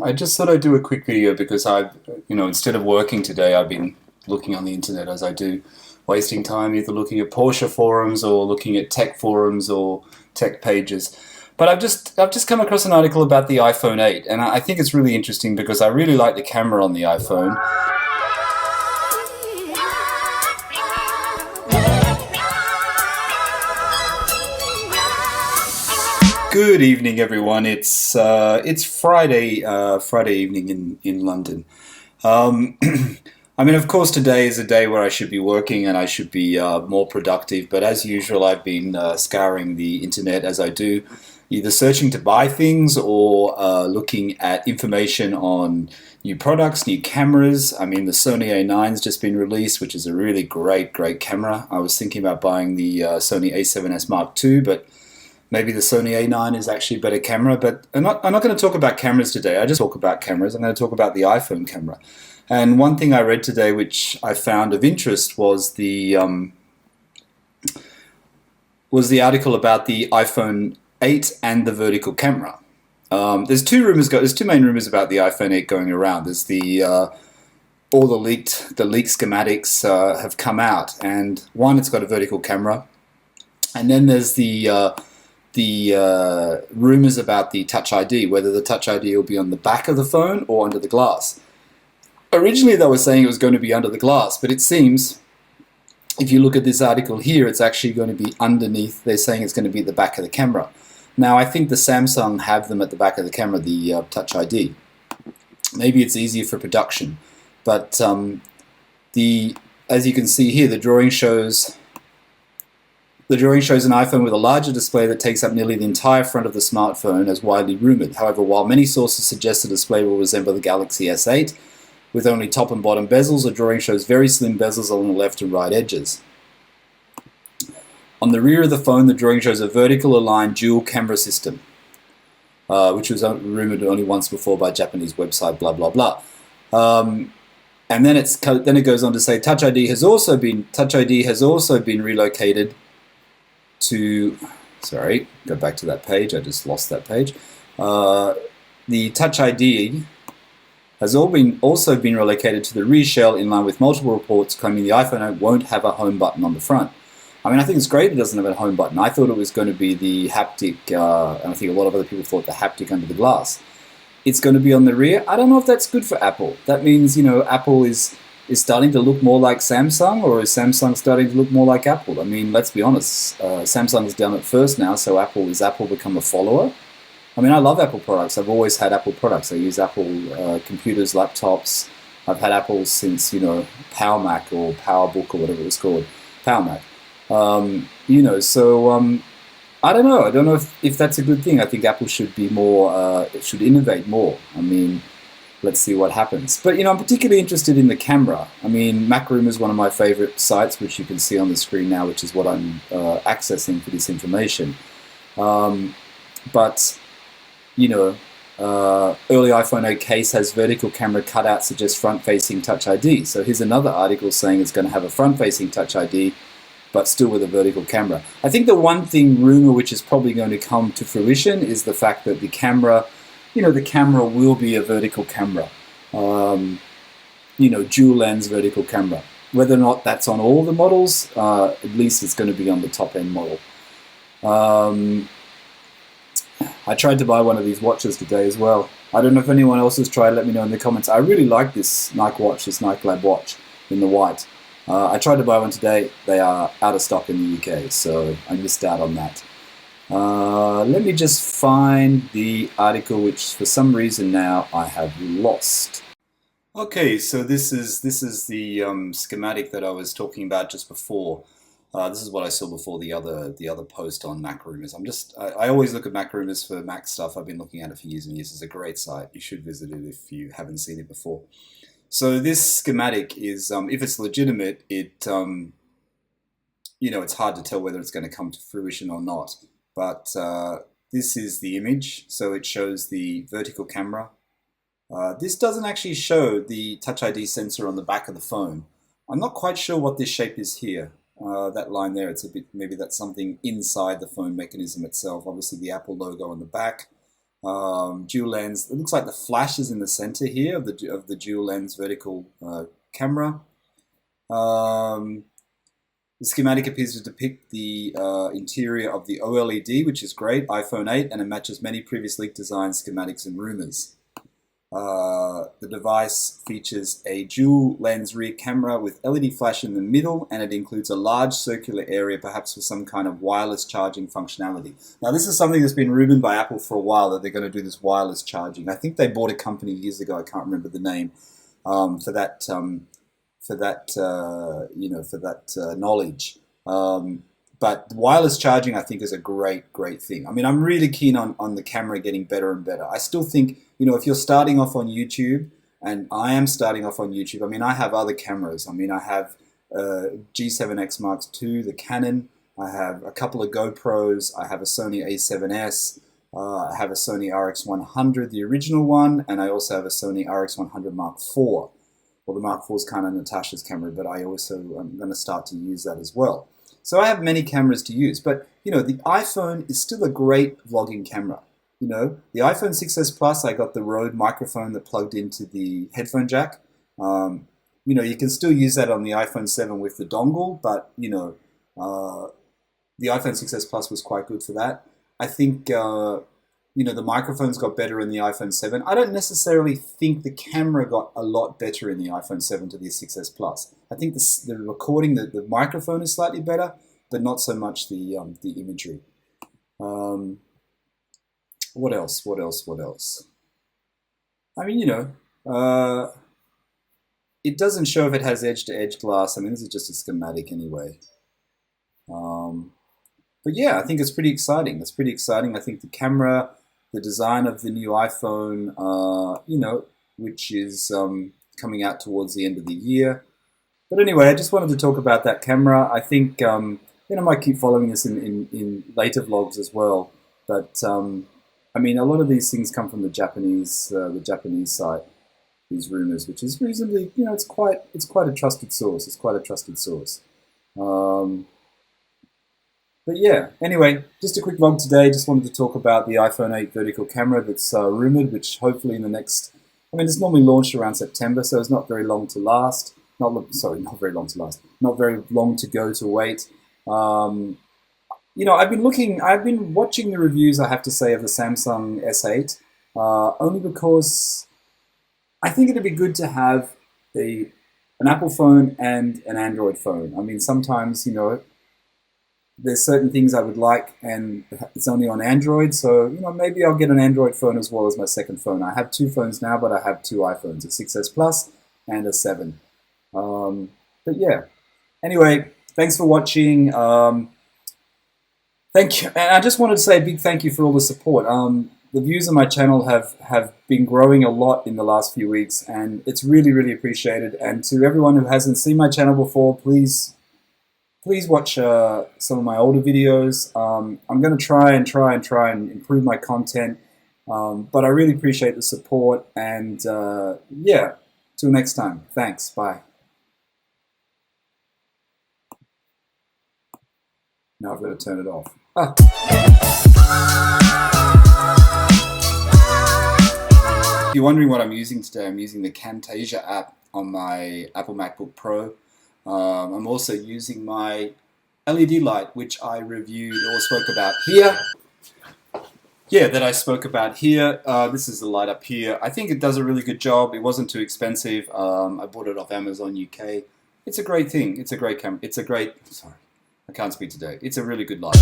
I just thought I'd do a quick video because instead of working today, I've been looking on the internet as I do, wasting time either looking at Porsche forums or looking at tech forums or tech pages. But I've just come across an article about the iPhone 8, and I think it's really interesting because I really like the camera on the iPhone. Good evening, everyone. It's Friday evening in London. Um, I mean, of course, today is a day where I should be working and I should be more productive. But as usual, I've been scouring the internet as I do, either searching to buy things or looking at information on new products, new cameras. I mean, the Sony A9's just been released, which is a really great camera. I was thinking about buying the Sony A7S Mark II, but maybe the Sony A9 is actually a better camera, but I'm not going to talk about cameras today. I just talk about cameras. I'm going to talk about the iPhone camera. And one thing I read today, which I found of interest, was the article about the iPhone 8 and the vertical camera. There's two main rumors about the iPhone 8 going around. There's all the leaked schematics have come out, and one, it's got a vertical camera, and then there's the rumors about the Touch ID, whether the Touch ID will be on the back of the phone or under the glass. Originally, they were saying it was going to be under the glass, but it seems, if you look at this article here, it's actually going to be underneath. They're saying it's going to be at the back of the camera. Now, I think the Samsung have them at the back of the camera, the Touch ID. Maybe it's easier for production, but as you can see here, the drawing shows an iPhone with a larger display that takes up nearly the entire front of the smartphone, as widely rumored. However, while many sources suggest the display will resemble the Galaxy S8, with only top and bottom bezels, the drawing shows very slim bezels along the left and right edges. On the rear of the phone, the drawing shows a vertical aligned dual camera system, which was rumored only once before by a Japanese website, blah, blah, blah. And then it goes on to say Touch ID has also been relocated to, sorry, go back to that page, I just lost that page. The Touch ID has also been relocated to the rear shell in line with multiple reports claiming the iPhone 8 won't have a home button on the front. I mean, I think it's great it doesn't have a home button. I thought it was going to be the haptic, and I think a lot of other people thought the haptic under the glass. It's going to be on the rear. I don't know if that's good for Apple. That means, Apple is starting to look more like Samsung, or is Samsung starting to look more like Apple? I mean, let's be honest. Samsung's done it first now, so is Apple become a follower? I mean, I love Apple products. I've always had Apple products. I use Apple computers, laptops. I've had Apple since, Power Mac or PowerBook or whatever it was called, Power Mac. I don't know. I don't know if that's a good thing. I think Apple should be more, it should innovate more. I mean, let's see what happens. But, I'm particularly interested in the camera. I mean, MacRoom is one of my favorite sites, which you can see on the screen now, which is what I'm accessing for this information. Early iPhone 8 case has vertical camera cutout, suggests front-facing Touch ID. So here's another article saying it's going to have a front-facing Touch ID, but still with a vertical camera. I think the one rumor which is probably going to come to fruition is the fact that the camera will be a vertical camera. Dual lens vertical camera. Whether or not that's on all the models, at least it's going to be on the top-end model. I tried to buy one of these watches today as well. I don't know if anyone else has tried, let me know in the comments. I really like this Nike watch, this Nike Lab watch in the white. I tried to buy one today. They are out of stock in the UK, so I missed out on that. Let me just find the article, which for some reason now I have lost. Okay, so this is the schematic that I was talking about just before. This is what I saw before the other post on Mac Rumors. I always look at Mac Rumors for Mac stuff. I've been looking at it for years and years. It's a great site. You should visit it if you haven't seen it before. So this schematic is, if it's legitimate, it's hard to tell whether it's going to come to fruition or not. But this is the image. So it shows the vertical camera. This doesn't actually show the Touch ID sensor on the back of the phone. I'm not quite sure what this shape is here. That line there, it's a bit, maybe that's something inside the phone mechanism itself. Obviously the Apple logo on the back. dual lens. It looks like the flash is in the center here of the dual lens vertical camera. The schematic appears to depict the interior of the OLED, which is great, iPhone 8, and it matches many previous leaked design schematics and rumors. The device features a dual lens rear camera with LED flash in the middle, and it includes a large circular area, perhaps for some kind of wireless charging functionality. Now, this is something that's been rumored by Apple for a while, that they're going to do this wireless charging. I think they bought a company years ago, I can't remember the name, for that knowledge. But wireless charging, I think, is a great thing. I mean, I'm really keen on the camera getting better and better. I still think, if you're starting off on YouTube, and I am starting off on YouTube, I mean, I have other cameras. I mean, I have G7X Mark II, the Canon. I have a couple of GoPros. I have a Sony A7S. I have a Sony RX100, the original one, and I also have a Sony RX100 Mark IV. Well, the Mark IV is kind of Natasha's camera, but I also am going to start to use that as well. So I have many cameras to use, but the iPhone is still a great vlogging camera. The iPhone 6s Plus, I got the Rode microphone that plugged into the headphone jack. You can still use that on the iPhone 7 with the dongle, but the iPhone 6s Plus was quite good for that. I think the microphones got better in the iPhone 7. I don't necessarily think the camera got a lot better in the iPhone 7 to the 6s Plus. I think the recording, the microphone is slightly better, but not so much the imagery. What else? I mean, it doesn't show if it has edge-to-edge glass. I mean, this is just a schematic anyway. But yeah, I think it's pretty exciting. I think the camera, the design of the new iPhone, which is coming out towards the end of the year. But anyway, I just wanted to talk about that camera. I think, I might keep following this in later vlogs as well. But, I mean, a lot of these things come from the Japanese site, these rumors, which is reasonably, it's quite a trusted source. But yeah, anyway, just a quick vlog today. Just wanted to talk about the iPhone 8 vertical camera that's rumored, which hopefully in the next, it's normally launched around September, so it's not very long to last. Not very long to go to wait. I've been watching the reviews, I have to say, of the Samsung S8, only because I think it'd be good to have an Apple phone and an Android phone. I mean, sometimes, there's certain things I would like, and it's only on Android, so, maybe I'll get an Android phone as well as my second phone. I have two phones now, but I have two iPhones, a 6s Plus and a 7. But yeah, anyway, thanks for watching. Thank you, and I just wanted to say a big thank you for all the support. The views on my channel have been growing a lot in the last few weeks, and it's really appreciated. And to everyone who hasn't seen my channel before, please watch some of my older videos. I'm going to try and improve my content, but I really appreciate the support. And yeah, till next time. Thanks. Bye. Now I've got to turn it off. If you're wondering what I'm using today, I'm using the Camtasia app on my Apple MacBook Pro. I'm also using my LED light, which I reviewed or spoke about here. Yeah, that I spoke about here. This is the light up here. I think it does a really good job. It wasn't too expensive. I bought it off Amazon UK. It's a great thing. It's a great camera. Sorry, I can't speak today. It's a really good light.